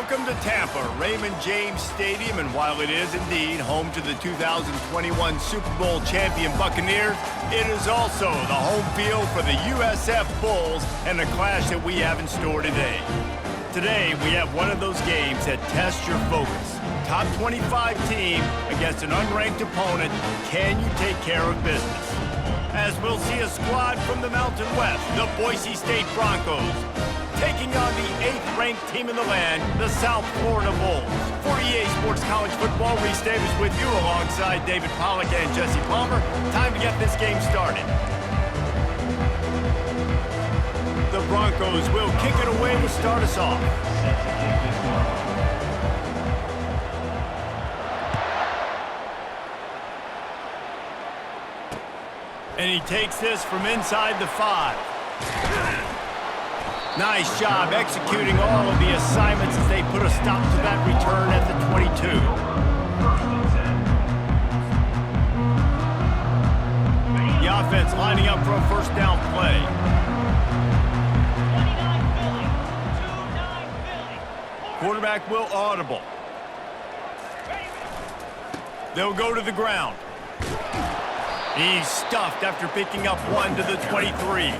Welcome to Tampa, Raymond James Stadium, and while it is indeed home to the 2021 Super Bowl champion Buccaneers, it is also the home field for the USF Bulls and the clash that we have in store today. Today, we have one of those games that tests your focus. Top 25 team against an unranked opponent. Can you take care of business? As we'll see a squad from the Mountain West, the Boise State Broncos, taking on the 8th-ranked team in the land, the South Florida Bulls. For EA Sports College Football, Reese Davis with you alongside David Pollack and Jesse Palmer. Time to get this game started. The Broncos will kick it away to start us off. And he takes this from inside the 5. Nice job executing all of the assignments as they put a stop to that return at the 22. The offense lining up for a first down play. Quarterback will audible. They'll go to the ground. He's stuffed after picking up 1 to the 23.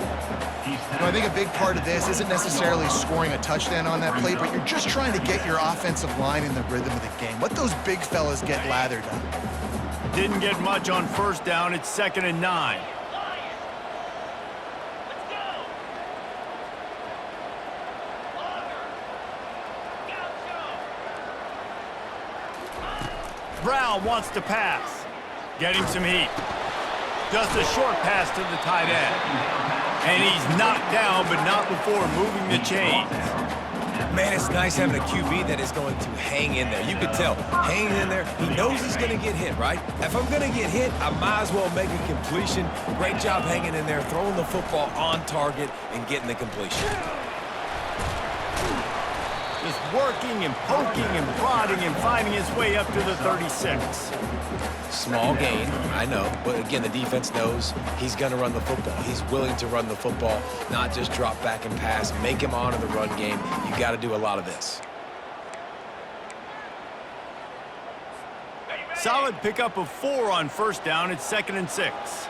I think a big part of this isn't necessarily scoring a touchdown on that play, but you're just trying to get your offensive line in the rhythm of the game. Let those big fellas get lathered up. Didn't get much on first down. It's 2nd and 9. Brown wants to pass. Getting some heat. Just a short pass to the tight end. And he's knocked down, but not before moving the chains. Man, it's nice having a QB that is going to hang in there. You can tell, hanging in there, he knows he's going to get hit, right? If I'm going to get hit, I might as well make a completion. Great job hanging in there, throwing the football on target and getting the completion. Just working and poking and prodding and finding his way up to the 36. Small gain, I know, but again, the defense knows he's going to run the football. He's willing to run the football, not just drop back and pass, make him honor the run game. You got to do a lot of this. Solid pickup of 4 on first down. It's 2nd and 6.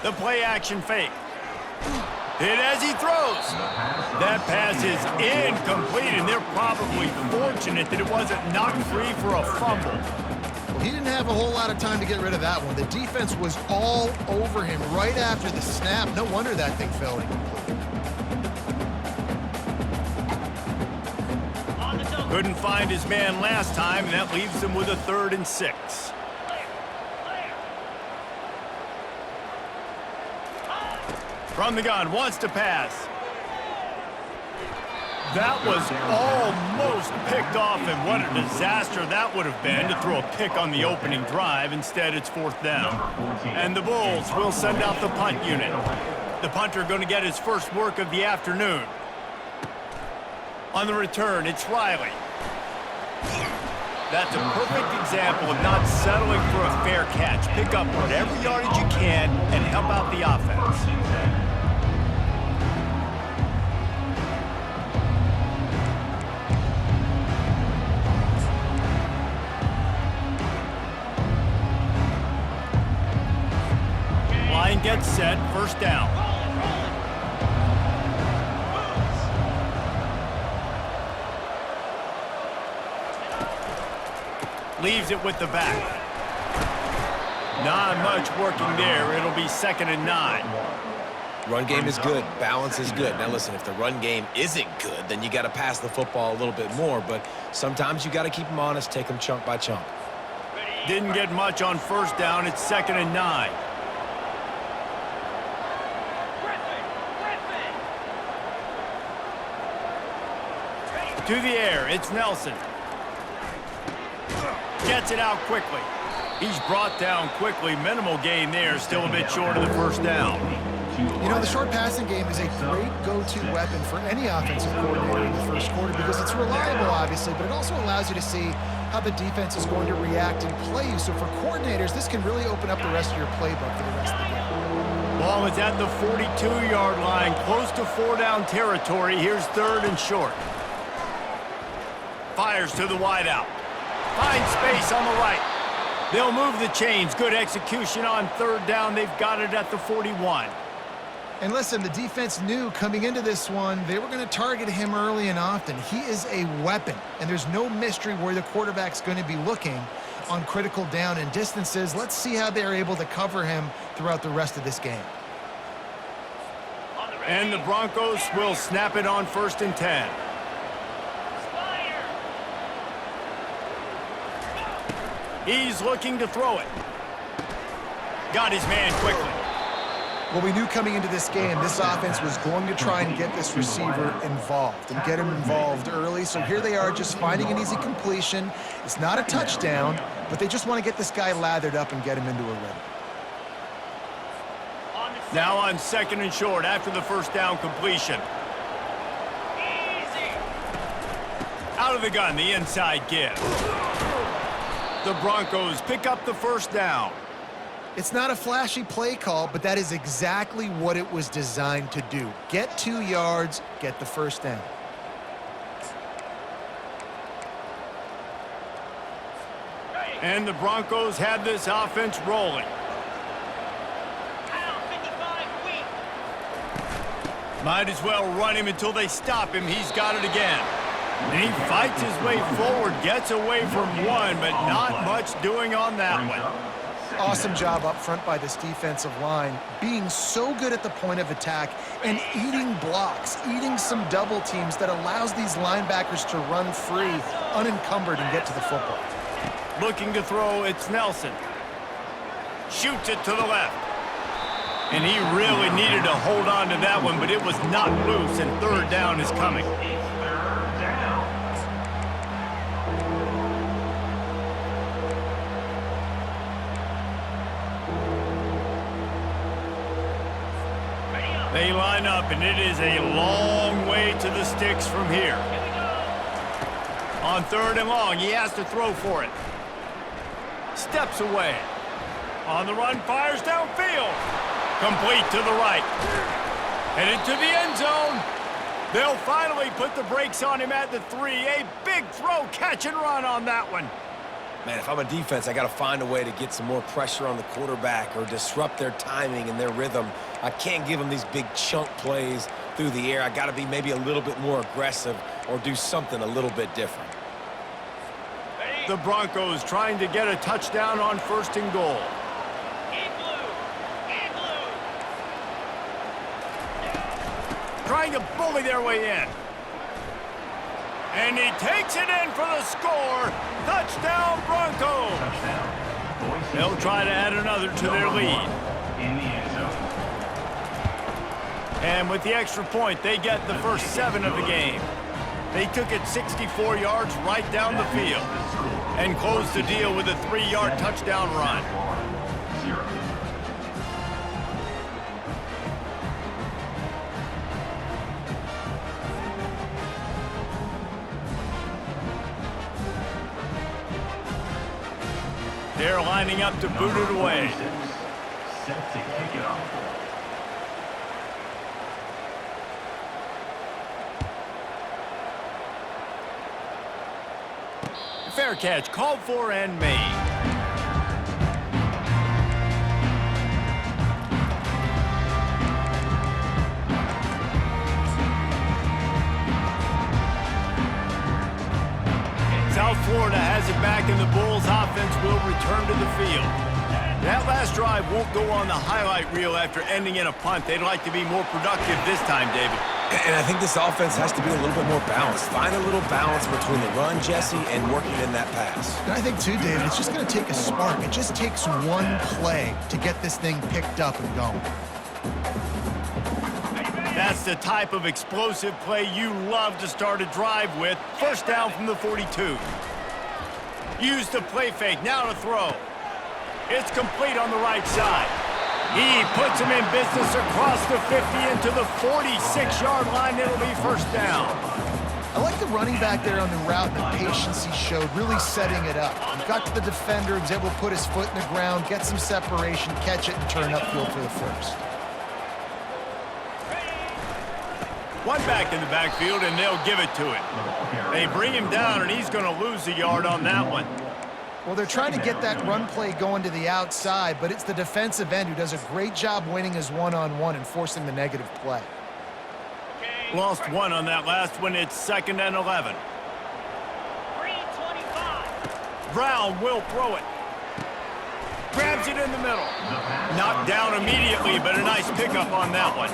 The play action fake. Hit as he throws. That pass is incomplete, and they're probably fortunate that it wasn't knocked free for a fumble. Well, he didn't have a whole lot of time to get rid of that one. The defense was all over him right after the snap. No wonder that thing fell incomplete. Couldn't find his man last time, and that leaves him with a 3rd and 6. From the gun, wants to pass. That was almost picked off, and what a disaster that would have been to throw a pick on the opening drive. Instead, it's 4th down. And the Bulls will send out the punt unit. The punter going to get his first work of the afternoon. On the return, it's Riley. That's a perfect example of not settling for a fair catch. Pick up whatever yardage you can and help out the offense. Line gets set, first down. Leaves it with the back. Not much working there. It'll be 2nd and 9. Run game is good. Balance is good. Now, listen, if the run game isn't good, then you got to pass the football a little bit more. But sometimes you got to keep them honest, take them chunk by chunk. Didn't get much on first down. It's 2nd and 9. To the air, it's Nelson. Gets it out quickly. He's brought down quickly. Minimal gain there. Still a bit short of the first down. You know, the short passing game is a great go-to weapon for any offensive coordinator in the first quarter because it's reliable, obviously, but it also allows you to see how the defense is going to react and play you. So for coordinators, this can really open up the rest of your playbook for the rest of the game. Ball is at the 42-yard line, close to 4-down territory. Here's 3rd and short. Fires to the wideout. Finds space on the right. They'll move the chains. Good execution on 3rd down. They've got it at the 41. And listen, the defense knew coming into this one, they were going to target him early and often. He is a weapon, and there's no mystery where the quarterback's going to be looking on critical down and distances. Let's see how they're able to cover him throughout the rest of this game. And the Broncos will snap it on 1st and 10. He's looking to throw it. Got his man quickly. Well, we knew coming into this game, this offense was going to try and get this receiver involved and get him involved early. So here they are just finding an easy completion. It's not a touchdown, but they just want to get this guy lathered up and get him into a rhythm. Now on 2nd and short after the 1st down completion. Out of the gun, the inside give. The Broncos pick up the 1st down. It's not a flashy play call, but that is exactly what it was designed to do. Get 2 yards, get the 1st down. And the Broncos have this offense rolling. Might as well run him until they stop him. He's got it again. And he fights his way forward, gets away from one, but not much doing on that one. Awesome job up front by this defensive line, being so good at the point of attack and eating blocks, eating some double teams that allows these linebackers to run free, unencumbered, and get to the football. Looking to throw, it's Nelson. Shoots it to the left. And he really needed to hold on to that one, but it was not loose, and 3rd down is coming. They line up, and it is a long way to the sticks from here. On 3rd and long, he has to throw for it. Steps away. On the run, fires downfield. Complete to the right. Headed to the end zone. They'll finally put the brakes on him at the 3. A big throw, catch and run on that one. Man, if I'm a defense, I got to find a way to get some more pressure on the quarterback or disrupt their timing and their rhythm. I can't give them these big chunk plays through the air. I got to be maybe a little bit more aggressive or do something a little bit different. The Broncos trying to get a touchdown on 1st and goal. Trying to bully their way in. And he takes it in for the score. Touchdown, Broncos. They'll try to add another to their lead. And with the extra point, they get the first 7 of the game. They took it 64 yards right down the field and closed the deal with a 3-yard touchdown run. They're lining up to boot it away. Set to kick it off. Fair catch, called for and made. South Florida has it back, and the Bulls offense will return to the field. That last drive won't go on the highlight reel after ending in a punt. They'd like to be more productive this time, David. And I think this offense has to be a little bit more balanced. Find a little balance between the run, Jesse, and working in that pass. And I think, too, David, it's just going to take a spark. It just takes one play to get this thing picked up and going. That's the type of explosive play you love to start a drive with. First down from the 42. Use the play fake, now to throw. It's complete on the right side. He puts him in business across the 50 into the 46-yard line. It'll be first down. I like the running back there on the route and the patience he showed, really setting it up. He got to the defender, was able to put his foot in the ground, get some separation, catch it, and turn upfield for the first. One back in the backfield, and they'll give it to him. They bring him down, and he's going to lose a yard on that one. Well, they're trying to get that run play going to the outside, but it's the defensive end who does a great job winning his one-on-one and forcing the negative play. Lost one on that last one. It's 2nd and 11. 3:25. Brown will throw it. Grabs it in the middle. Knocked down immediately, but a nice pickup on that one.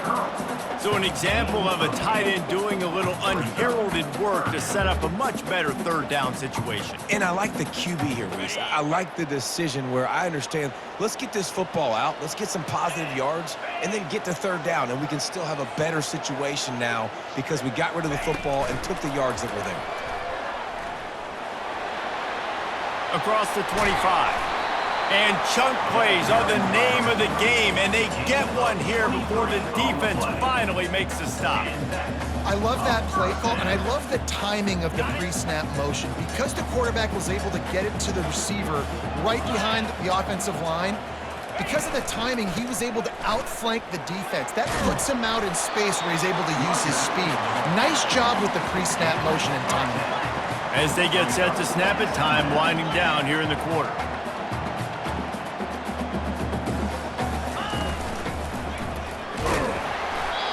So an example of a tight end doing a little unheralded work to set up a much better 3rd down situation. And I like the QB here, Reese. I like the decision where I understand, let's get this football out, let's get some positive yards, and then get to 3rd down, and we can still have a better situation now because we got rid of the football and took the yards that were there. Across the 25. And chunk plays are the name of the game, and they get one here before the defense finally makes a stop. I love that play call, and I love the timing of the pre-snap motion. Because the quarterback was able to get it to the receiver right behind the offensive line, because of the timing, he was able to outflank the defense. That puts him out in space where he's able to use his speed. Nice job with the pre-snap motion and timing. As they get set to snap it, time winding down here in the quarter.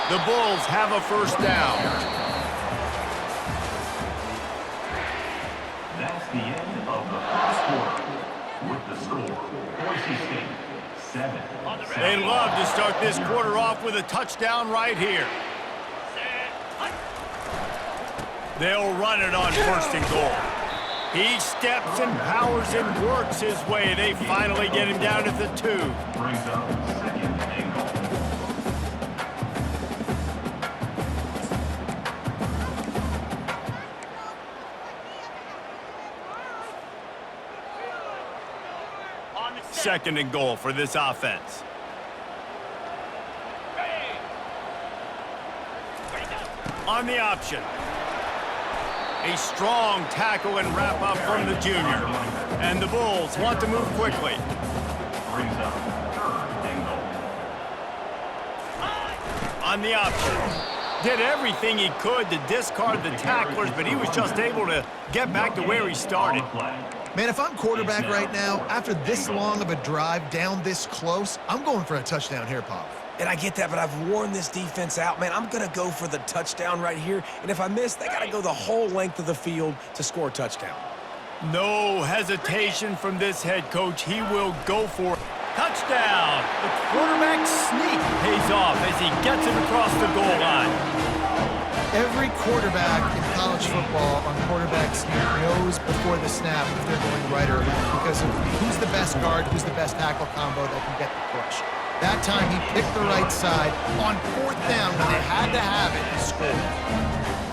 The Bulls have a 1st down. That's the end of the 1st quarter. With the score, Boise State 7. They love to start this quarter off with a touchdown right here. They'll run it on 1st and goal. He steps and powers and works his way. They finally get him down at the 2. Brings up 2nd and goal. Second and goal for this offense. On the option. A strong tackle and wrap up from the junior. And the Bulls want to move quickly. Brings up 3rd and goal. On the option. Did everything he could to discard the tacklers, but he was just able to get back to where he started. Man, if I'm quarterback right now, after this long of a drive down this close, I'm going for a touchdown here, Pop. And I get that, but I've worn this defense out, man. I'm going to go for the touchdown right here. And if I miss, they got to go the whole length of the field to score a touchdown. No hesitation from this head coach. He will go for it. Touchdown! The quarterback sneak pays off as he gets it across the goal line. Every quarterback in college football on quarterback sneak knows before the snap if they're going right or left because of who's the best guard, who's the best tackle combo that can get the push. That time he picked the right side on 4th down when they had to have it, he scored.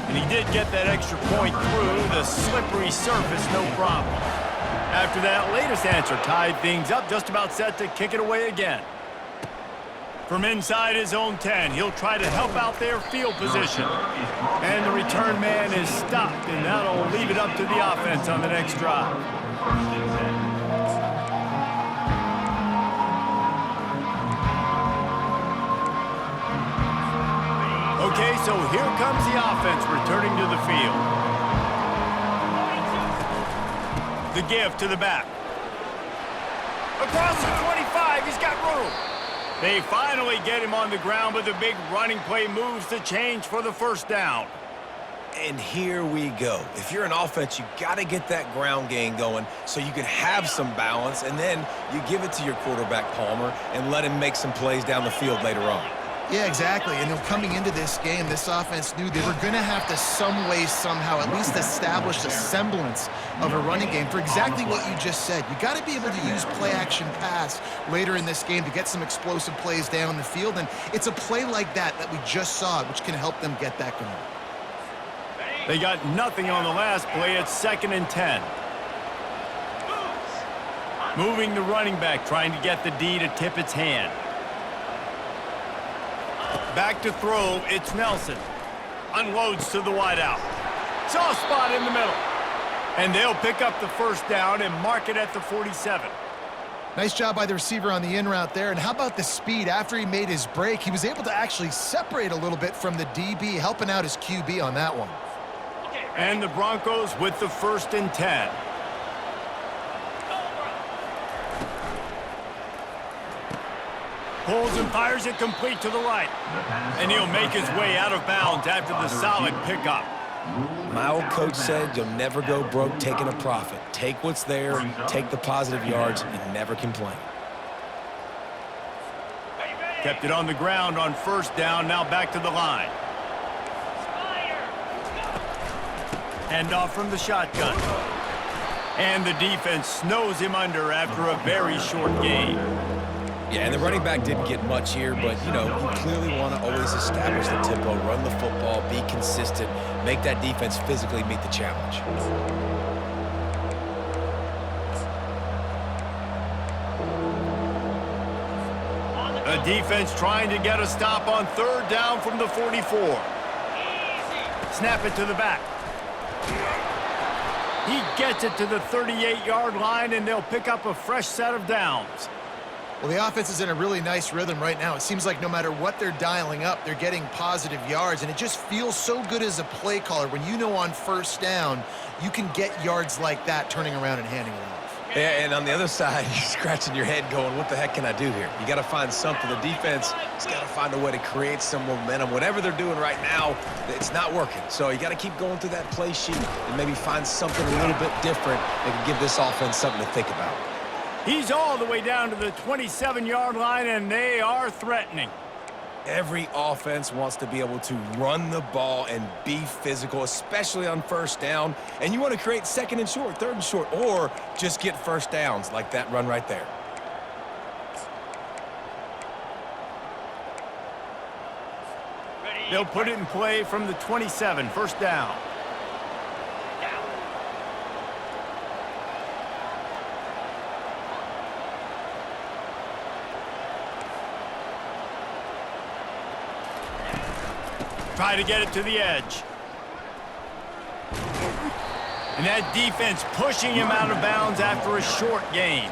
And he did get that extra point through the slippery surface, no problem. After that latest answer tied things up, just about set to kick it away again. From inside his own 10, he'll try to help out their field position. And the return man is stopped, and that'll leave it up to the offense on the next drive. Okay, so here comes the offense returning to the field. The give to the back. Across the 25, he's got room. They finally get him on the ground, but the big running play moves the change for the 1st down. And here we go. If you're an offense, you got to get that ground game going so you can have some balance, and then you give it to your quarterback, Palmer, and let him make some plays down the field later on. Yeah, exactly. And then coming into this game, this offense knew they were going to have to some way, somehow, at least establish a semblance of a running game for exactly what you just said. You got to be able to use play-action pass later in this game to get some explosive plays down the field. And it's a play like that that we just saw, which can help them get that going. They got nothing on the last play. It's 2nd and 10. Moving the running back, trying to get the D to tip its hand. Back to throw, it's Nelson. Unloads to the wideout. Soft spot in the middle. And they'll pick up the 1st down and mark it at the 47. Nice job by the receiver on the in route there. And how about the speed? After he made his break, he was able to actually separate a little bit from the DB, helping out his QB on that one. And the Broncos with the 1st and 10. Pulls and fires it complete to the right. And he'll make his way out of bounds after the solid pickup. My old coach said you'll never go broke taking a profit. Take what's there, take the positive yards, and never complain. Kept it on the ground on 1st down, now back to the line. Hand off from the shotgun. And the defense snows him under after a very short gain. Yeah, and the running back didn't get much here, but, you know, you clearly want to always establish the tempo, run the football, be consistent, make that defense physically meet the challenge. The defense trying to get a stop on 3rd down from the 44. Snap it to the back. He gets it to the 38-yard line, and they'll pick up a fresh set of downs. Well, the offense is in a really nice rhythm right now. It seems like no matter what they're dialing up, they're getting positive yards, and it just feels so good as a play caller when you know on 1st down you can get yards like that turning around and handing it off. Yeah, and on the other side, you're scratching your head going, what the heck can I do here? You got to find something. The defense has got to find a way to create some momentum. Whatever they're doing right now, it's not working. So you got to keep going through that play sheet and maybe find something a little bit different that can give this offense something to think about. He's all the way down to the 27-yard line, and they are threatening. Every offense wants to be able to run the ball and be physical, especially on 1st down. And you want to create 2nd and short, 3rd and short, or just get 1st downs like that run right there. They'll put it in play from the 27, 1st down. Try to get it to the edge. And that defense pushing him out of bounds after a short gain.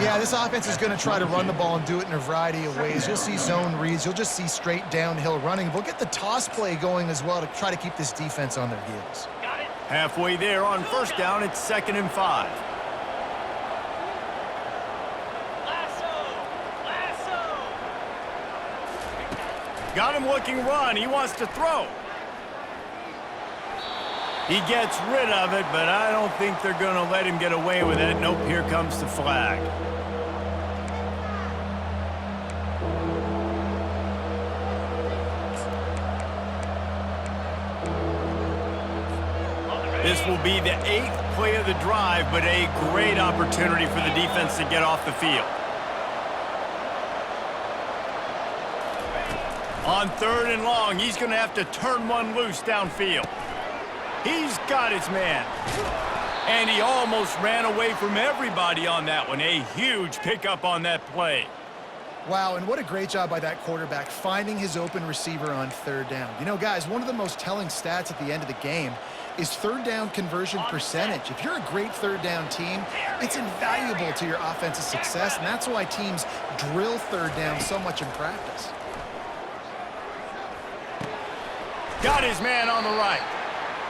Yeah, this offense is going to try to run the ball and do it in a variety of ways. You'll see zone reads. You'll just see straight downhill running. They'll get the toss play going as well to try to keep this defense on their heels. Halfway there on 1st down, it's 2nd and 5. Got him looking run. He wants to throw. He gets rid of it, but I don't think they're going to let him get away with it. Nope, here comes the flag. This will be the 8th play of the drive, but a great opportunity for the defense to get off the field. On 3rd and long, he's going to have to turn one loose downfield. He's got his man. And he almost ran away from everybody on that one. A huge pickup on that play. Wow, and what a great job by that quarterback finding his open receiver on 3rd down. You know, guys, one of the most telling stats at the end of the game is 3rd down conversion percentage. If you're a great 3rd down team, it's invaluable to your offensive success, and that's why teams drill 3rd down so much in practice. Got his man on the right.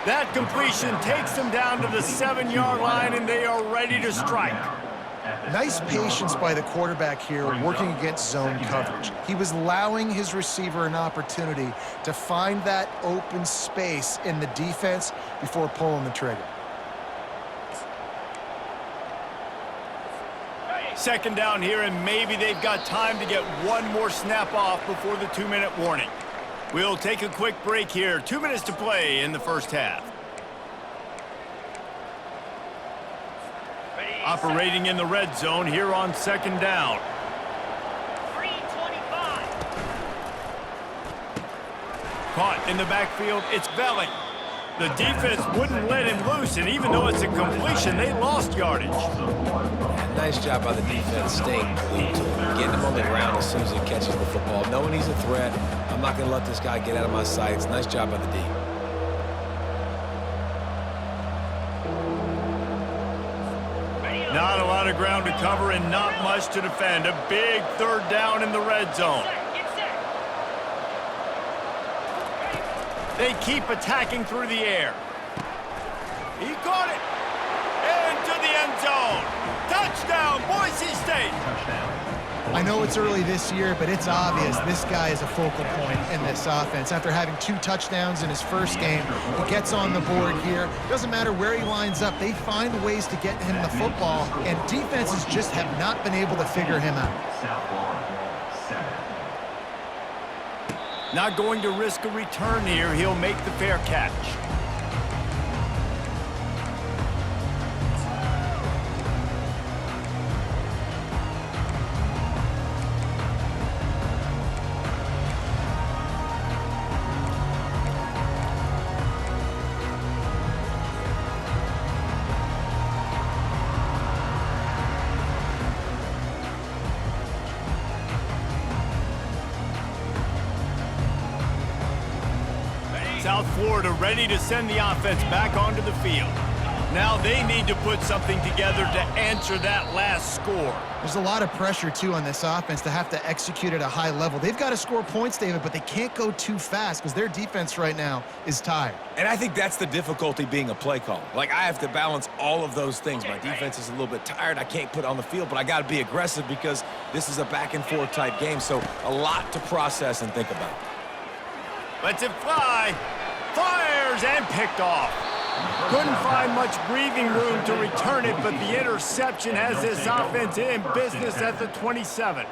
That completion takes him down to the 7-yard line, and they are ready to strike. Nice patience by the quarterback here working against zone coverage. He was allowing his receiver an opportunity to find that open space in the defense before pulling the trigger. 2nd down here, and maybe they've got time to get one more snap off before the 2-minute warning. We'll take a quick break here. 2 minutes to play in the 1st half. Operating in the red zone here on 2nd down. 3:25. Caught in the backfield, it's Belling. The defense wouldn't let him loose, and even though it's a completion, they lost yardage. Nice job by the defense staying glued to him, getting him on the ground as soon as he catches the football, knowing he's a threat. I'm not going to let this guy get out of my sights. Nice job by the D. Not a lot of ground to cover and not much to defend. A big third down in the red zone. They keep attacking through the air. He caught it. Into the end zone. Touchdown, Boise State. I know it's early this year, but it's obvious this guy is a focal point in this offense. After having 2 touchdowns in his first game, he gets on the board here. Doesn't matter where he lines up, they find ways to get him the football, and defenses just have not been able to figure him out. Not going to risk a return here. He'll make the fair catch. South Florida ready to send the offense back onto the field. Now they need to put something together to answer that last score. There's a lot of pressure, too, on this offense to have to execute at a high level. They've got to score points, David, but they can't go too fast because their defense right now is tired. And I think that's the difficulty being a play caller. Like, I have to balance all of those things. My defense is a little bit tired. I can't put on the field, but I got to be aggressive because this is a back-and-forth type game, so a lot to process and think about. Lets it fly. Fires and picked off. Couldn't find much breathing room to return it, but the interception has this offense in business at the 27.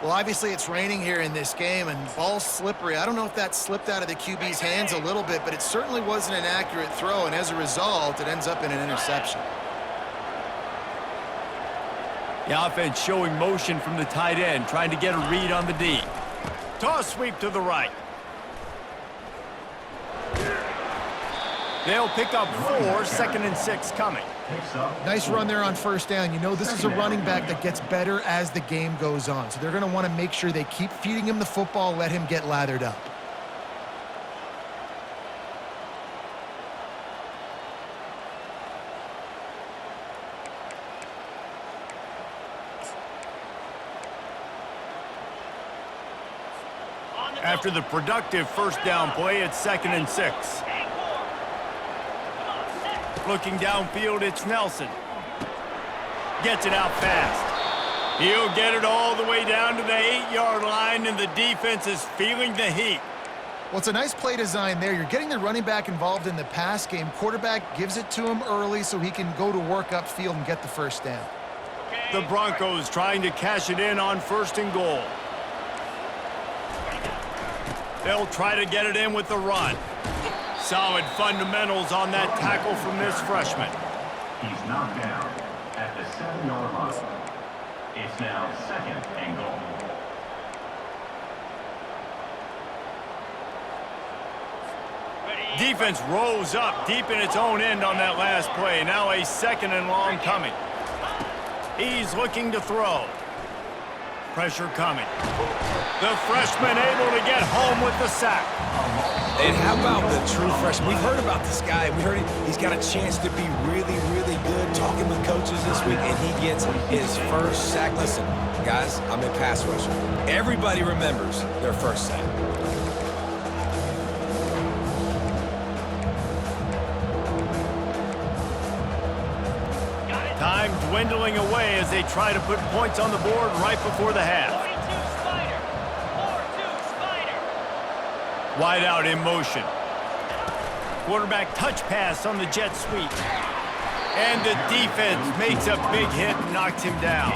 Well, obviously it's raining here in this game, and ball's slippery. I don't know if that slipped out of the QB's hands a little bit, but it certainly wasn't an accurate throw, and as a result, it ends up in an interception. The offense showing motion from the tight end, trying to get a read on the D. Toss sweep to the right. They'll pick up 4, 2nd and 6 coming. Nice run there on first down. You know, this is a running back that gets better as the game goes on. So they're going to want to make sure they keep feeding him the football, let him get lathered up. After the productive first down play, it's 2nd and 6. Looking downfield, it's Nelson. Gets it out fast. He'll get it all the way down to the 8-yard line, and the defense is feeling the heat. Well, it's a nice play design there. You're getting the running back involved in the pass game. Quarterback gives it to him early so he can go to work upfield and get the first down. The Broncos trying to cash it in on 1st and goal. They'll try to get it in with the run. Solid fundamentals on that tackle from this freshman. He's knocked down at the 7-yard line. It's now 2nd and goal. Defense rose up deep in its own end on that last play. Now a 2nd and long coming. He's looking to throw. Pressure coming. The freshman able to get home with the sack. And how about the true freshman? We've heard about this guy. We heard he's got a chance to be really, really good. Talking with coaches this week, and he gets his first sack. Listen, guys, I'm a pass rusher. Everybody remembers their first sack. Time dwindling away as they try to put points on the board right before the half. Wide out in motion. Quarterback touch pass on the jet sweep. And the defense makes a big hit and knocks him down.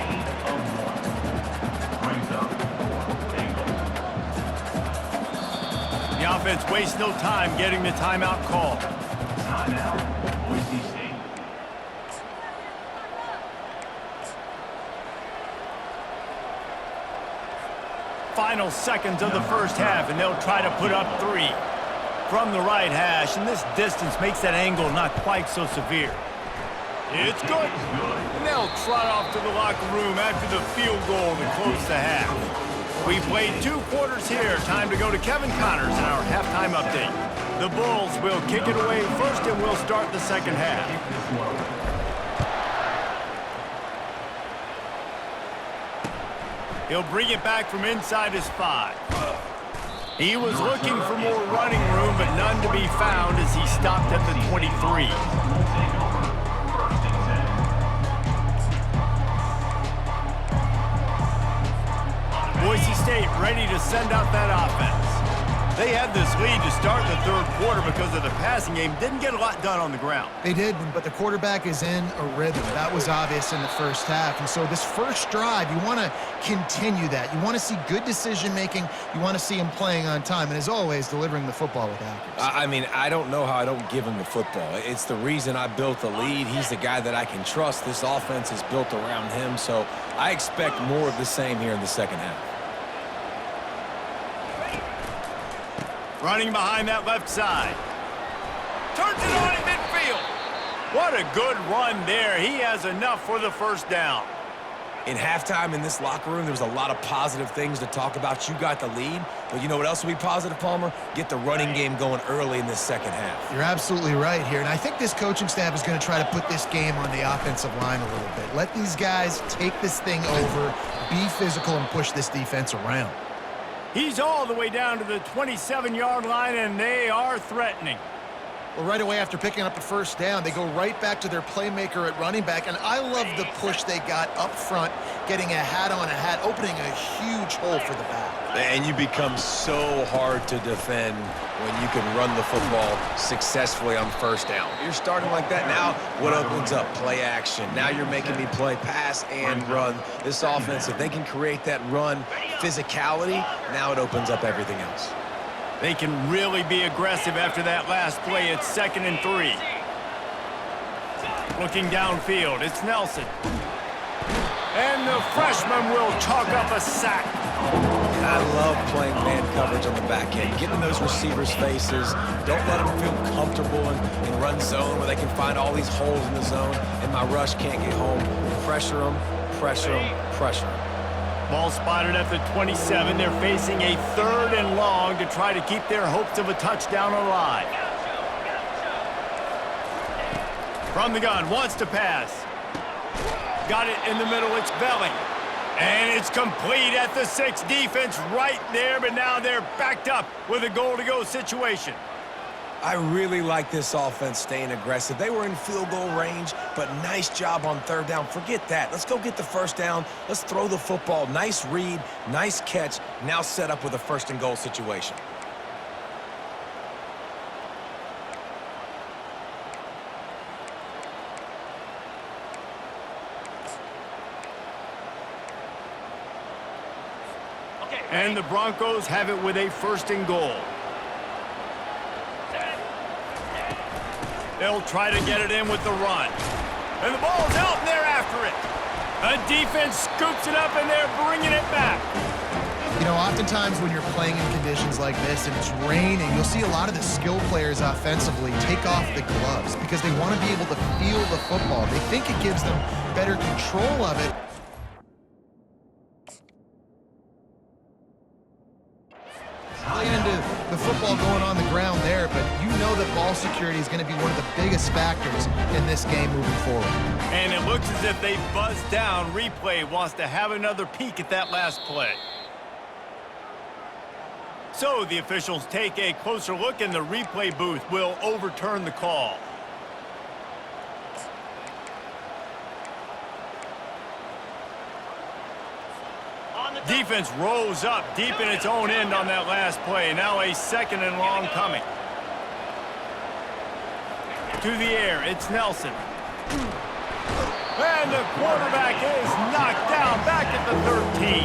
The offense wastes no time getting the timeout called. Timeout, Boise State. Final seconds of the first half, and they'll try to put up 3 from the right hash, and this distance makes that angle not quite so severe. It's good. And they'll trot off to the locker room after the field goal to close the half. We played 2 quarters here. Time to go to Kevin Connors in our halftime update. The Bulls will kick it away first, and we'll start the second half. He'll bring it back from inside his 5. He was looking for more running room, but none to be found as he stopped at the 23. Boise State ready to send out that offense. They had this lead to start the third quarter because of the passing game. Didn't get a lot done on the ground. They did, but the quarterback is in a rhythm. That was obvious in the first half. And so this first drive, you want to continue that. You want to see good decision-making. You want to see him playing on time. And as always, delivering the football with accuracy. I mean, I don't know how I don't give him the football. It's the reason I built the lead. He's the guy that I can trust. This offense is built around him. So I expect more of the same here in the second half. Running behind that left side. Turns it on in midfield. What a good run there. He has enough for the first down. In halftime in this locker room, there was a lot of positive things to talk about. You got the lead, but you know what else will be positive, Palmer? Get the running game going early in this second half. You're absolutely right here, and I think this coaching staff is going to try to put this game on the offensive line a little bit. Let these guys take this thing over, be physical, and push this defense around. He's all the way down to the 27-yard line, and they are threatening. Well, right away after picking up the first down, they go right back to their playmaker at running back, and I love the push they got up front, getting a hat on a hat, opening a huge hole for the back. And you become so hard to defend when you can run the football successfully on first down. You're starting like that now, what opens up? Play action. Now you're making me play pass and run. This offense, if they can create that run physicality, now it opens up everything else. They can really be aggressive after that last play. It's 2nd and 3. Looking downfield, it's Nelson. And the freshman will chalk up a sack. I love playing man coverage on the back end, getting in those receivers' faces. Don't let them feel comfortable in run zone where they can find all these holes in the zone, and my rush can't get home. Pressure them, pressure them, pressure them. Ball spotted at the 27. They're facing a 3rd and long to try to keep their hopes of a touchdown alive. From the gun, wants to pass. Got it in the middle, it's Belling. And it's complete at the 6. Defense right there, but now they're backed up with a goal-to-go situation. I really like this offense staying aggressive. They were in field goal range, but nice job on 3rd down. Forget that. Let's go get the first down. Let's throw the football. Nice read, nice catch. Now set up with a 1st and goal situation. And the Broncos have it with a 1st and goal. They'll try to get it in with the run. And the ball's out, and they're after it. The defense scoops it up, and they're bringing it back. You know, oftentimes when you're playing in conditions like this and it's raining, you'll see a lot of the skill players offensively take off the gloves because they want to be able to feel the football. They think it gives them better control of it. Into the football going on the ground there, but you know that ball security is going to be one of the biggest factors in this game moving forward. And it looks as if they buzzed down. Replay wants to have another peek at that last play. So the officials take a closer look, and the replay booth will overturn the call. Defense rose up deep in its own end on that last play. Now a 2nd and long coming. To the air, it's Nelson. And the quarterback is knocked down back at the 13.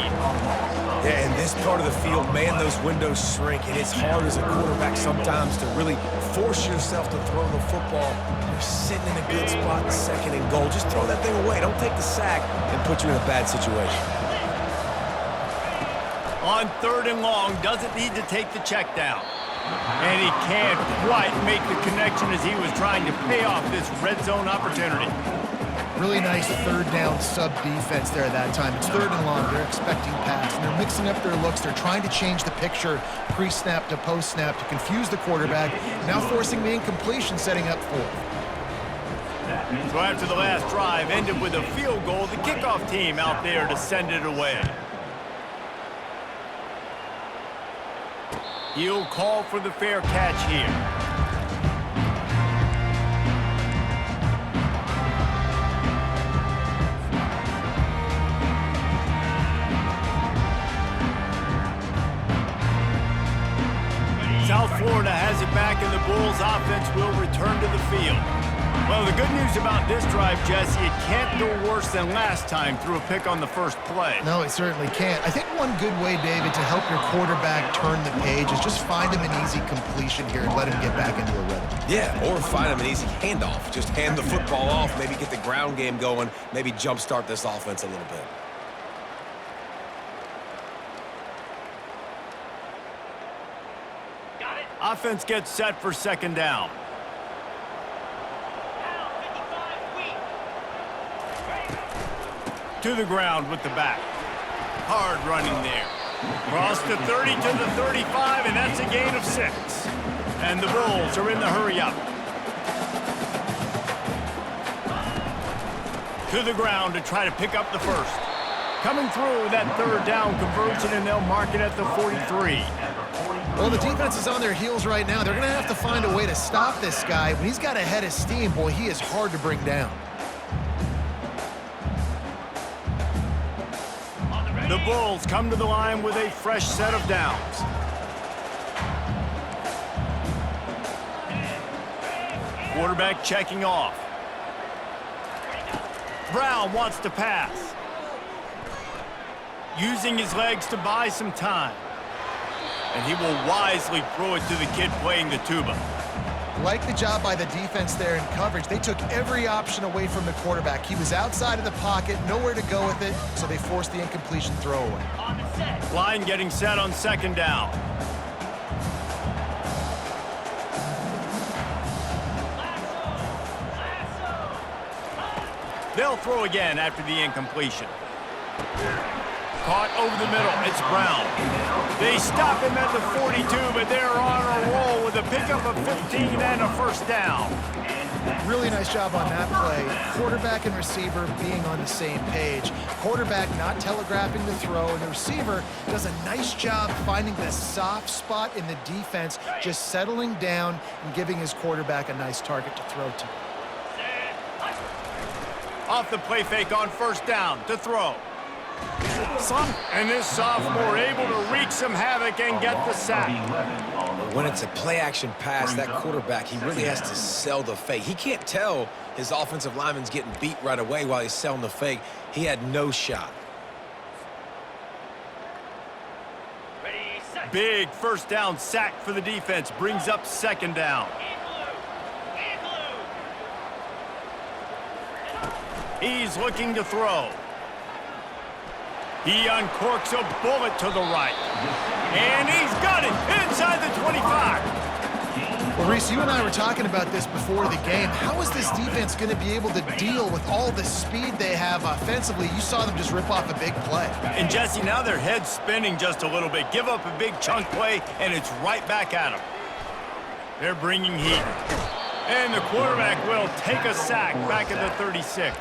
Yeah, in this part of the field, man, those windows shrink, and it's hard as a quarterback sometimes to really force yourself to throw the football. You're sitting in a good spot, 2nd and goal. Just throw that thing away. Don't take the sack and put you in a bad situation. On 3rd and long, doesn't need to take the check down. And he can't quite make the connection as he was trying to pay off this red zone opportunity. Really nice 3rd down sub defense there that time. It's 3rd and long. They're expecting pass, and they're mixing up their looks. They're trying to change the picture pre-snap to post-snap to confuse the quarterback, now forcing the incompletion, setting up 4th. So after the last drive ended with a field goal, the kickoff team out there to send it away. He'll call for the fair catch here. South Florida has it back, and the Bulls offense will return to the field. Well, the good news about this drive, Jesse, it can't go worse than last time through a pick on the first play. No, it certainly can't. I think one good way, David, to help your quarterback turn the page is just find him an easy completion here and let him get back into a rhythm. Yeah, or find him an easy handoff. Just hand the football off, maybe get the ground game going, maybe jumpstart this offense a little bit. Offense gets set for second down. To the ground with the back. Hard running there. Cross the 30 to the 35, and that's a gain of 6. And the Bulls are in the hurry-up. To the ground to try to pick up the first. Coming through that third down conversion, and they'll mark it at the 43. Well, the defense is on their heels right now. They're going to have to find a way to stop this guy. When he's got a head of steam, boy, he is hard to bring down. The Bulls come to the line with a fresh set of downs. Quarterback checking off. Brown wants to pass. Using his legs to buy some time. And he will wisely throw it to the kid playing the tuba. Like the job by the defense there in coverage. They took every option away from the quarterback. He was outside of the pocket, nowhere to go with it, so they forced the incompletion throwaway. Line getting set on second down. They'll throw again after the incompletion. Caught over the middle. It's Brown. They stop him at the 42, but they're on a roll with a pickup of 15 and a first down. Really nice job on that play. Quarterback and receiver being on the same page. Quarterback not telegraphing the throw, and the receiver does a nice job finding the soft spot in the defense, just settling down and giving his quarterback a nice target to throw to. Off the play fake on first down to throw. And this sophomore able to wreak some havoc and get the sack. When it's a play-action pass, that quarterback, he really has to sell the fake. He can't tell his offensive lineman's getting beat right away while he's selling the fake. He had no shot. Big first down sack for the defense. Brings up second down. He's looking to throw. He uncorks a bullet to the right. And he's got it inside the 25. Well, Reese, you and I were talking about this before the game. How is this defense going to be able to deal with all the speed they have offensively? You saw them just rip off a big play. And, Jesse, now their head's spinning just a little bit. Give up a big chunk play, and it's right back at them. They're bringing heat. And the quarterback will take a sack back at the 36.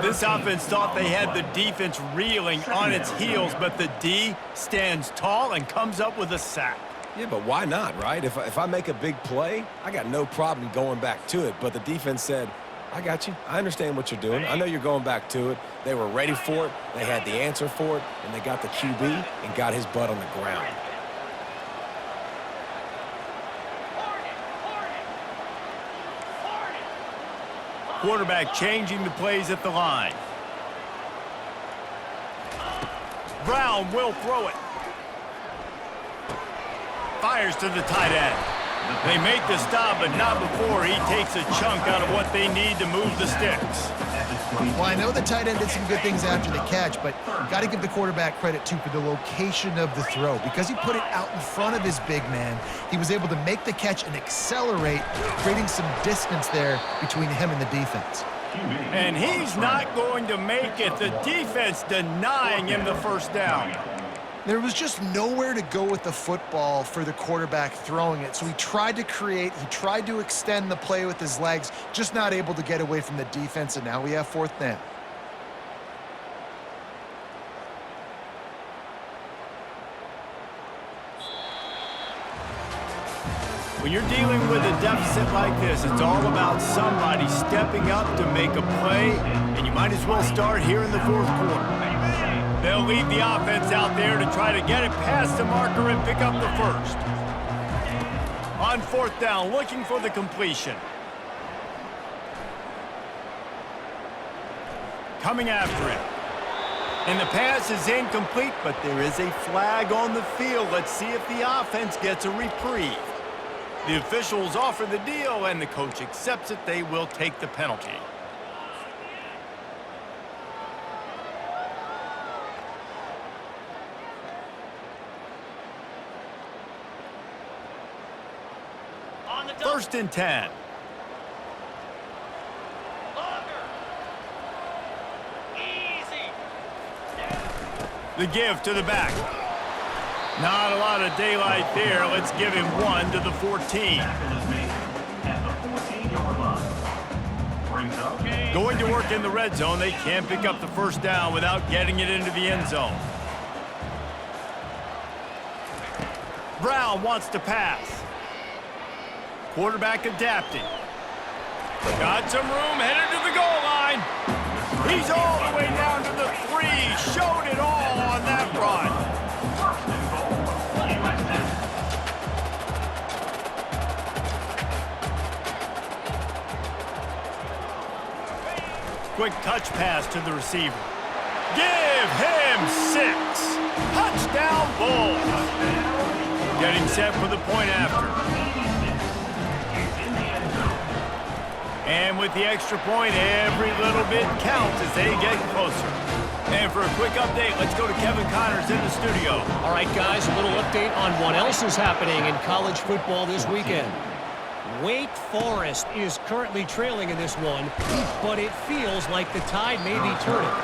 This offense thought they had the defense reeling on its heels, but the D stands tall and comes up with a sack. Yeah, but why not, right? If I make a big play, I got no problem going back to it. But the defense said, I got you. I understand what you're doing. I know you're going back to it. They were ready for it. They had the answer for it, and they got the QB and got his butt on the ground. Quarterback changing the plays at the line. Brown will throw it. Fires to the tight end. They make the stop, but not before he takes a chunk out of what they need to move the sticks. Well, I know the tight end did some good things after the catch, but got to give the quarterback credit, too, for the location of the throw. Because he put it out in front of his big man, he was able to make the catch and accelerate, creating some distance there between him and the defense. And he's not going to make it. The defense denying him the first down. There was just nowhere to go with the football for the quarterback throwing it. So he tried to create, he tried to extend the play with his legs, just not able to get away from the defense, and now we have fourth down. When you're dealing with a deficit like this, it's all about somebody stepping up to make a play, and you might as well start here in the fourth quarter. They'll leave the offense out there to try to get it past the marker and pick up the first. On fourth down, looking for the completion. Coming after it. And the pass is incomplete, but there is a flag on the field. Let's see if the offense gets a reprieve. The officials offer the deal, and the coach accepts it. They will take the penalty. First and 10. The give to the back. Not a lot of daylight there. Let's give him 1 to the 14. Going to work in the red zone. They can't pick up the first down without getting it into the end zone. Brown wants to pass. Quarterback adapting. Got some room, headed to the goal line. He's all the way down to the 3. Showed it all on that run. Quick touch pass to the receiver. Give him 6. Touchdown Bulls. Getting set for the point after. And with the extra point, every little bit counts as they get closer. And for a quick update, let's go to Kevin Connors in the studio. All right, guys, a little update on what else is happening in college football this weekend. Wake Forest is currently trailing in this one, but it feels like the tide may be turning.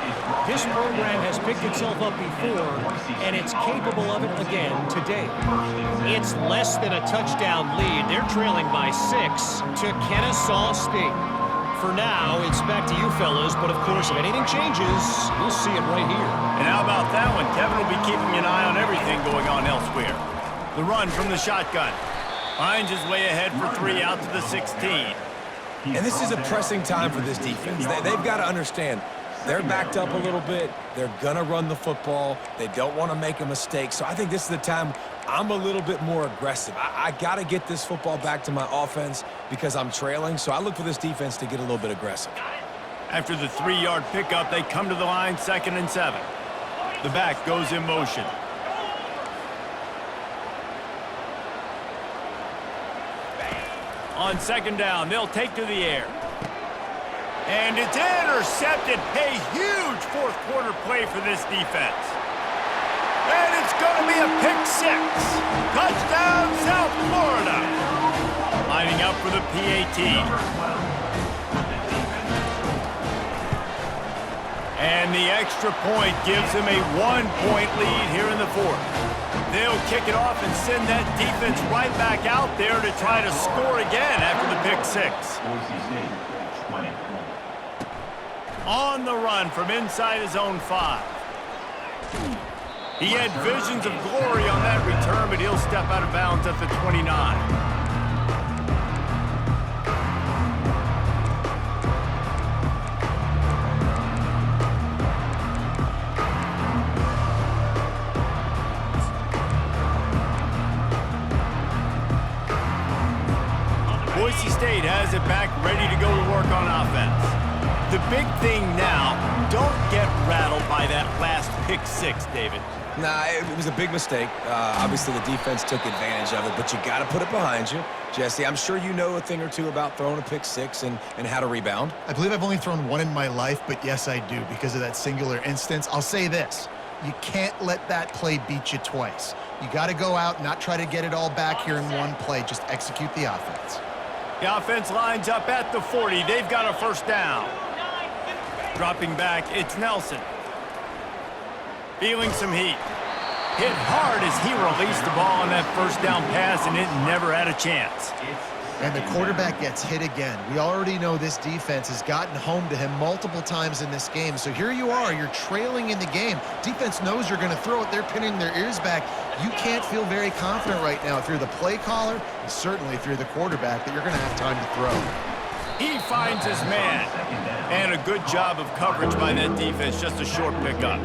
This program has picked itself up before, and it's capable of it again today. It's less than a touchdown lead. They're trailing by 6 to Kennesaw State. For now, it's back to you fellas, but of course, if anything changes, you'll see it right here. And how about that one? Kevin will be keeping an eye on everything going on elsewhere. The run from the shotgun. Finds his way ahead for 3 out to the 16. And this is a pressing time for this defense. They've got to understand, they're backed up a little bit. They're going to run the football. They don't want to make a mistake. So I think this is the time I'm a little bit more aggressive. I got to get this football back to my offense because I'm trailing. So I look for this defense to get a little bit aggressive. After the 3-yard pickup, they come to the line, 2nd and 7. The back goes in motion. On 2nd down, they'll take to the air. And it's intercepted. A huge fourth quarter play for this defense. And it's going to be a pick 6. Touchdown, South Florida. Lining up for the PAT. And the extra point gives them a 1-point lead here in the fourth. They'll kick it off and send that defense right back out there to try to score again after the pick 6. On the run from inside his own 5. He had visions of glory on that return, but he'll step out of bounds at the 29. Boise State has it back, ready to go to work on offense. The big thing now, don't get rattled by that last pick 6, David. Nah, it was a big mistake. Obviously, the defense took advantage of it, but you got to put it behind you. Jesse, I'm sure you know a thing or two about throwing a pick 6 and how to rebound. I believe I've only thrown 1 in my life, but yes, I do because of that singular instance. I'll say this. You can't let that play beat you twice. You got to go out, not try to get it all back here in one play. Just execute the offense. The offense lines up at the 40. They've got a first down. Dropping back, it's Nelson. Feeling some heat. Hit hard as he released the ball on that first down pass, and it never had a chance. And the quarterback gets hit again. We already know this defense has gotten home to him multiple times in this game. So here you are, you're trailing in the game. Defense knows you're going to throw it. They're pinning their ears back. You can't feel very confident right now if you're the play caller, and certainly if you're the quarterback, that you're going to have time to throw. He finds his man. And a good job of coverage by that defense, just a short pickup.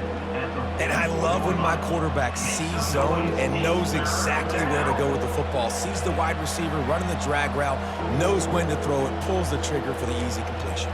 And I love when my quarterback sees zone and knows exactly where to go with the football. Sees the wide receiver running the drag route, knows when to throw it, pulls the trigger for the easy completion.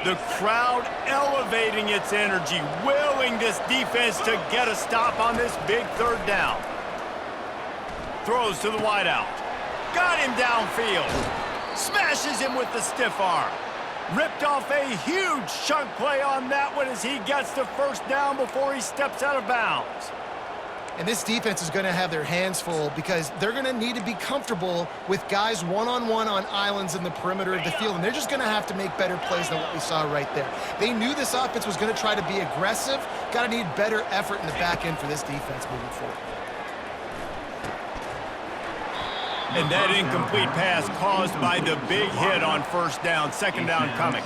The crowd elevating its energy, willing this defense to get a stop on this big third down. Throws to the wideout. Got him downfield. Smashes him with the stiff arm. Ripped off a huge chunk play on that one as he gets the first down before he steps out of bounds. And this defense is going to have their hands full because they're going to need to be comfortable with guys one-on-one on islands in the perimeter of the field, and they're just going to have to make better plays than what we saw right there. They knew this offense was going to try to be aggressive. Got to need better effort in the back end for this defense moving forward. And that incomplete pass caused by the big hit on first down. Second down coming.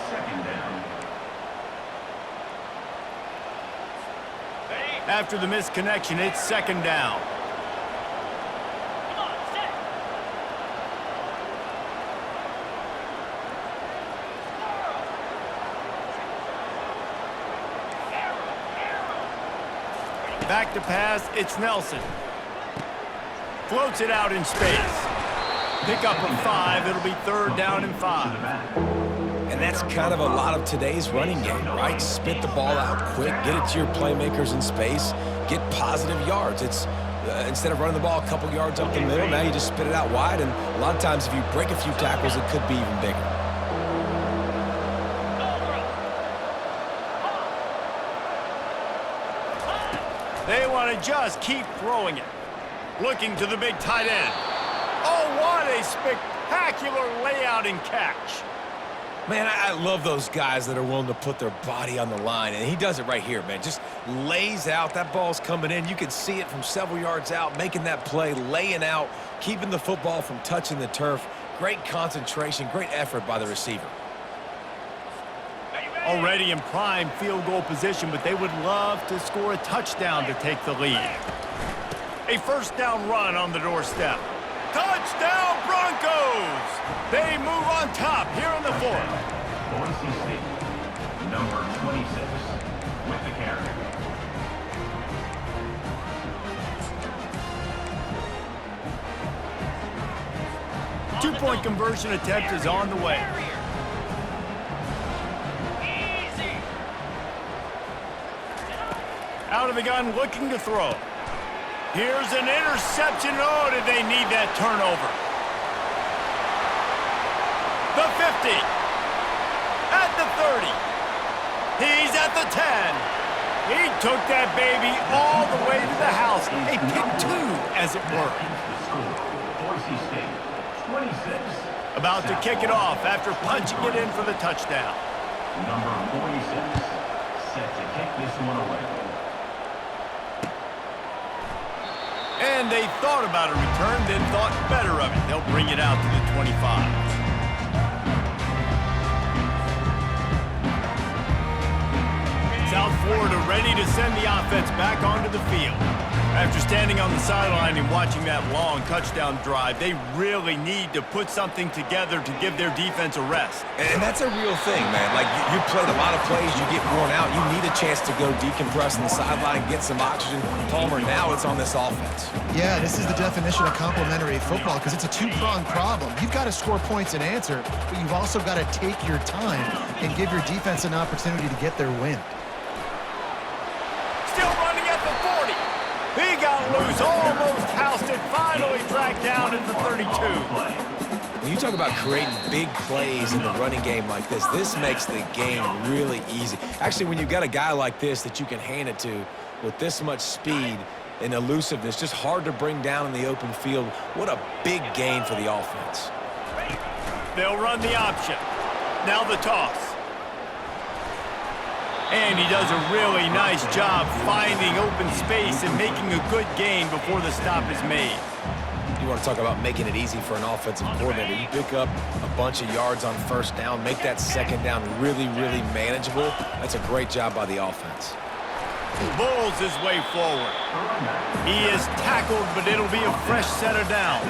After the missed connection, it's second down. Back to pass, it's Nelson. Floats it out in space. Pick up a 5, it'll be third down and 5. And that's kind of a lot of today's running game, right? Spit the ball out quick, get it to your playmakers in space, get positive yards. It's instead of running the ball a couple yards up the middle, now you just spit it out wide, and a lot of times if you break a few tackles, it could be even bigger. They want to just keep throwing it. Looking to the big tight end. Oh, what a spectacular layout and catch. Man, I love those guys that are willing to put their body on the line, and he does it right here, man. Just lays out. That ball's coming in. You can see it from several yards out, making that play, laying out, keeping the football from touching the turf. Great concentration, great effort by the receiver. Already in prime field goal position, but they would love to score a touchdown to take the lead. A first down run on the doorstep. Touchdown Broncos! They move on top here in the fourth. Boise State, number 26, with the carry. Two-point conversion attempt is on the way. Out of the gun, looking to throw. Here's an interception. Oh, did they need that turnover? The 50. At the 30. He's at the 10. He took that baby all the way to the house. A pick 2, as it were. The score, Boise State, 26. About to kick it off after punching it in for the touchdown. Number 46, set to kick this one away. And they thought about a return, then thought better of it. They'll bring it out to the 25. South Florida ready to send the offense back onto the field. After standing on the sideline and watching that long touchdown drive, they really need to put something together to give their defense a rest. And that's a real thing, man. Like, you played a lot of plays, you get worn out, you need a chance to go decompress on the sideline, get some oxygen. Palmer, now it's on this offense. Yeah, this is the definition of complementary football because it's a two-pronged problem. You've got to score points and answer, but you've also got to take your time and give your defense an opportunity to get their win. Still running at the 40. He got loose, almost housed it, finally tracked down at the 32. When you talk about creating big plays in the running game like this makes the game really easy. Actually, when you've got a guy like this that you can hand it to with this much speed, and elusiveness, just hard to bring down in the open field. What a big gain for the offense. They'll run the option. Now the toss. And he does a really nice job finding open space and making a good gain before the stop is made. You want to talk about making it easy for an offensive coordinator. You pick up a bunch of yards on first down, make that second down really, really manageable. That's a great job by the offense. Bowles his way forward. He is tackled, but it'll be a fresh set of downs.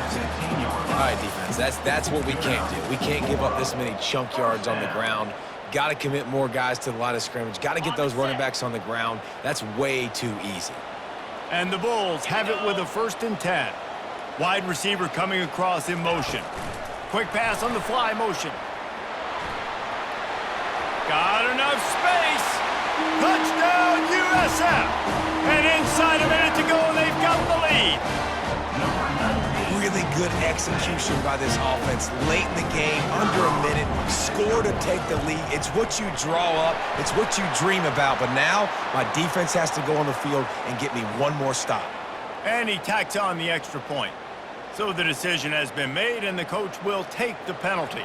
All right, defense, that's what we can't do. We can't give up this many chunk yards on the ground. Got to commit more guys to the line of scrimmage. Got to get those running backs on the ground. That's way too easy. And the Bulls have it with a 1st and 10. Wide receiver coming across in motion. Quick pass on the fly motion. Got enough space. Touchdown USF. And inside a minute to go, and they've got the lead. Really good execution by this offense. Late in the game, under a minute, score to take the lead. It's what you draw up. It's what you dream about. But now, my defense has to go on the field and get me one more stop. And he tacks on the extra point. So the decision has been made, and the coach will take the penalty.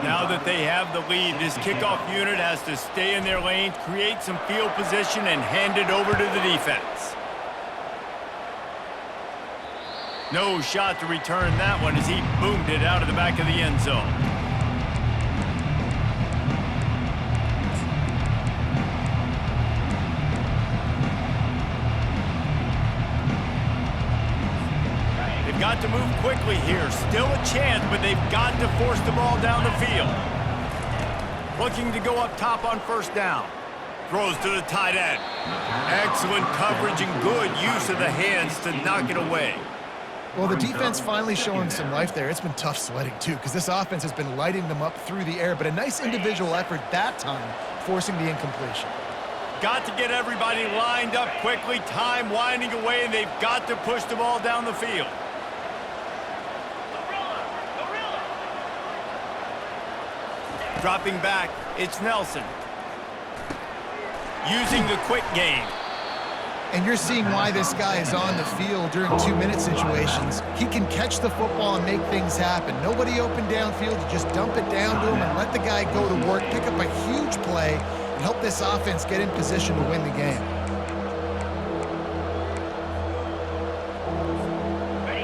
Now that they have the lead, this kickoff unit has to stay in their lanes, create some field position, and hand it over to the defense. No shot to return that one as he boomed it out of the back of the end zone. They've got to move quickly here. Still a chance, but they've got to force the ball down the field. Looking to go up top on 1st down. Throws to the tight end. Excellent coverage and good use of the hands to knock it away. Well, the defense finally showing some life there. It's been tough sledding, too, because this offense has been lighting them up through the air, but a nice individual effort that time, forcing the incompletion. Got to get everybody lined up quickly. Time winding away, and they've got to push the ball down the field. Dropping back, it's Nelson. Using the quick game. And you're seeing why this guy is on the field during 2-minute situations. He can catch the football and make things happen. Nobody open downfield. You just dump it down to him and let the guy go to work, pick up a huge play, and help this offense get in position to win the game.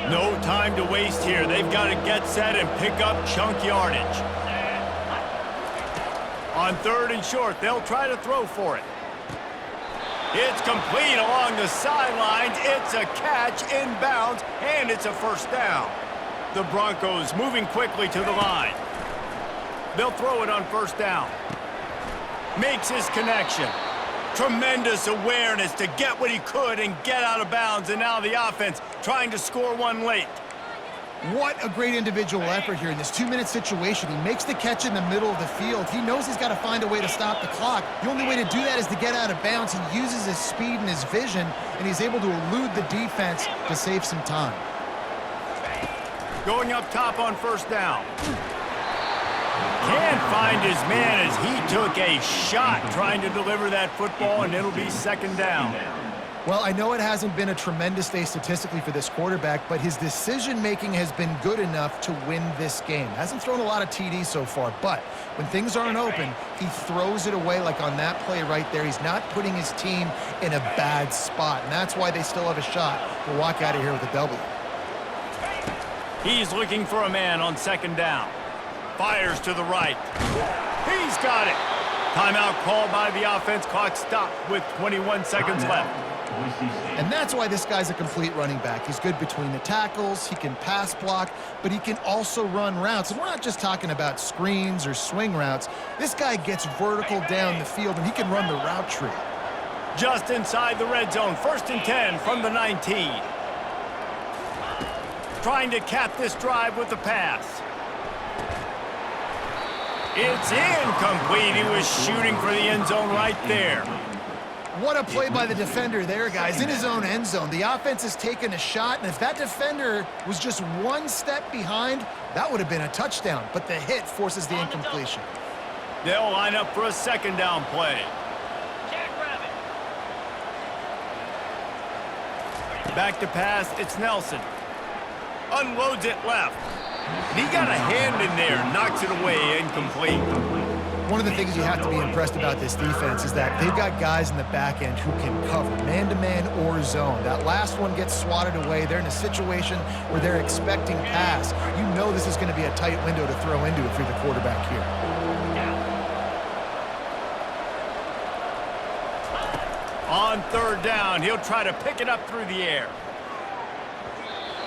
No time to waste here. They've got to get set and pick up chunk yardage. On 3rd and short, they'll try to throw for it. It's complete along the sidelines. It's a catch inbounds, and it's a 1st down. The Broncos moving quickly to the line. They'll throw it on 1st down. Makes his connection. Tremendous awareness to get what he could and get out of bounds, and now the offense trying to score one late. What a great individual effort here in this 2-minute situation. He makes the catch in the middle of the field. He knows he's got to find a way to stop the clock. The only way to do that is to get out of bounds. He uses his speed and his vision, and he's able to elude the defense to save some time. Going up top on 1st down. Can't find his man as he took a shot trying to deliver that football, and it'll be 2nd down. Well, I know it hasn't been a tremendous day statistically for this quarterback, but his decision-making has been good enough to win this game. Hasn't thrown a lot of TDs so far, but when things aren't open, he throws it away like on that play right there. He's not putting his team in a bad spot, and that's why they still have a shot to walk out of here with a W. He's looking for a man on 2nd down. Fires to the right. He's got it. Timeout called by the offense. Clock stopped with 21 seconds left. And that's why this guy's a complete running back. He's good between the tackles, he can pass block, but he can also run routes. And we're not just talking about screens or swing routes. This guy gets vertical down the field, and he can run the route tree. Just inside the red zone, 1st and 10 from the 19. Trying to cap this drive with the pass. It's incomplete. He was shooting for the end zone right there. What a play by the defender there, guys, in his own end zone. The offense has taken a shot, and if that defender was just one step behind, that would have been a touchdown. But the hit forces the incompletion. They'll line up for a 2nd down play. Back to pass, it's Nelson. Unloads it left. He got a hand in there, knocks it away, incomplete. One of the things you have to be impressed about this defense is that they've got guys in the back end who can cover, man-to-man or zone. That last one gets swatted away. They're in a situation where they're expecting pass. You know this is going to be a tight window to throw into if you're the quarterback here. On third down, he'll try to pick it up through the air.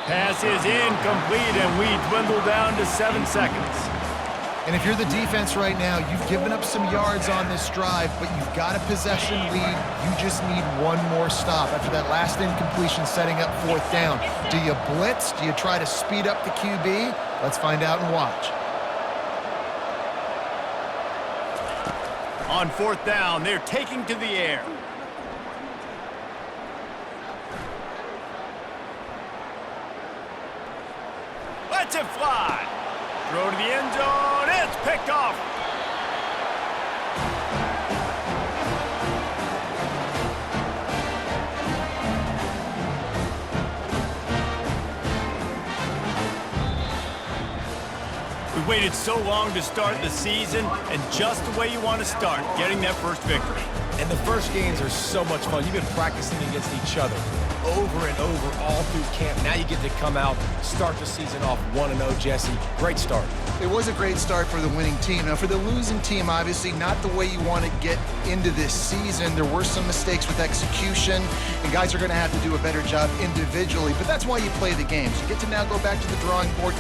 Pass is incomplete, and we dwindle down to 7 seconds. And if you're the defense right now, you've given up some yards on this drive, but you've got a possession lead. You just need one more stop after that last incompletion setting up fourth down. Do you blitz? Do you try to speed up the QB? Let's find out and watch. On fourth down, they're taking to the air. Lets it fly. Throw to the end zone. It's picked off. We waited so long to start the season, and just the way you want to start, getting that first victory. And the first games are so much fun. You've been practicing against each other over and over all through camp. Now you get to come out, start the season off 1-0, Jesse. Great start. It was a great start for the winning team. Now, for the losing team, obviously not the way you want to get into this season. There were some mistakes with execution, and guys are going to have to do a better job individually. But that's why you play the games. You get to now go back to the drawing board,